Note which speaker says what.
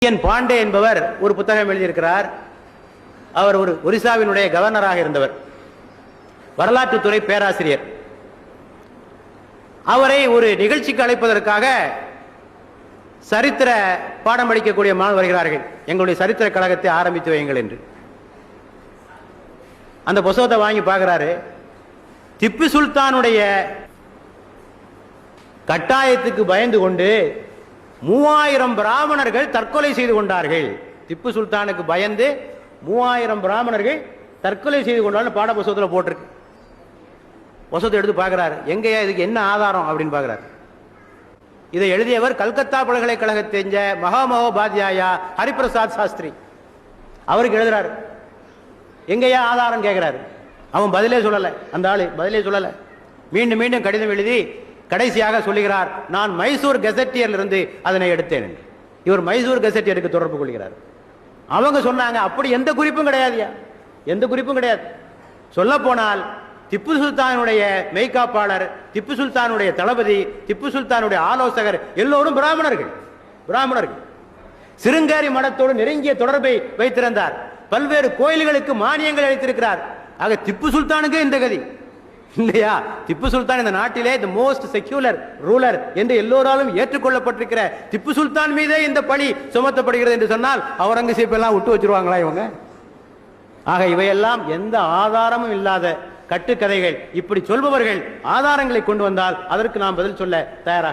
Speaker 1: பாண்டே என்பவர் ஒரு புத்தகம் எழுதியிருக்கிறார். அவர் ஒரு ஒரிசாவினுடைய கவர்னராக இருந்தவர், வரலாற்றுத்துறை பேராசிரியர். அவரை ஒரு நிகழ்ச்சிக்கு அழைப்பதற்காக சரித்திர பாடம் அளிக்கக்கூடிய மாணவர் வருகிறார்கள். எங்களுடைய சரித்திர கழகத்தை ஆரம்பித்து வையுங்கள் என்று. அந்த புத்தகத்தை வாங்கி பார்க்கிறாரு. திப்பு சுல்தானுடைய கட்டாயத்துக்கு பயந்து கொண்டு 3000 பிராமணர்கள் தற்கொலை செய்து கொண்டார்கள். திப்பு சுல்தானுக்கு பயந்து 3000 பிராமணர்கள் தற்கொலை செய்து கொண்டார்கள் பாட புத்தகத்தில் போட்டிருக்கு. புத்தகத்தை எடுத்து பார்க்கிறார். எங்கேயா இதுக்கு என்ன ஆதாரம் அப்படின்னு பார்க்கிறார். இதை எழுதியவர் கல்கத்தா பல்கலைக்கழகத்தை செஞ்ச மகாமகோபாத்தியாயா ஹரிபிரசாத் சாஸ்திரி. அவருக்கு எழுதுறாரு. எங்கேயா ஆதாரம் கேட்கிறாரு. அவன் பதிலே சொல்லல. அந்த ஆளு பதிலே சொல்லல. மீண்டும் மீண்டும் கடிதம் எழுதி கடைசியாக சொல்லுகிறார், நான் மைசூர் கெசட்டியர்ல இருந்து அதனை எடுத்தேன். இவர் மைசூர் கெசட்டியருக்கு தொடர்பு கொள்கிறார். அவங்க சொன்னாங்க, அப்படி எந்த குறிப்பும் கிடையாதுயா, எந்த குறிப்பும் கிடையாது. சொல்ல போனால் திப்பு சுல்தானுடைய மெய்காப்பாளர், திப்பு சுல்தானுடைய தளபதி, திப்பு சுல்தானுடைய ஆலோசகர் எல்லோரும் பிராமணர்கள். பிராமணர்கள் சிருங்கேரி மடத்தோடு நெருங்கிய தொடர்பை வைத்திருந்தார். பல்வேறு கோயில்களுக்கு மானியங்கள் அளித்திருக்கிறார். ஆக திப்பு சுல்தானுக்கு இந்த கதி இல்லையா? திப்பு சுல்தான் இந்த நாட்டிலே தி மோஸ்ட் செக்யூலர் ரூலர் என்று எல்லோராலும் ஏற்றுக்கொள்ளப்பட்டிருக்கிற திப்பு சுல்தான் மீதே இந்த பழி சுமத்தப்படுகிறது என்று சொன்னால் அவுரங்கசீப் எல்லாம் விட்டு வச்சிருவாங்களா இவங்க? ஆக இவையெல்லாம் எந்த ஆதாரமும் இல்லாத கட்டுக்கதைகள். இப்படி சொல்பவர்கள் ஆதாரங்களை கொண்டு வந்தால் அதற்கு நாம் பதில் சொல்ல தயாராக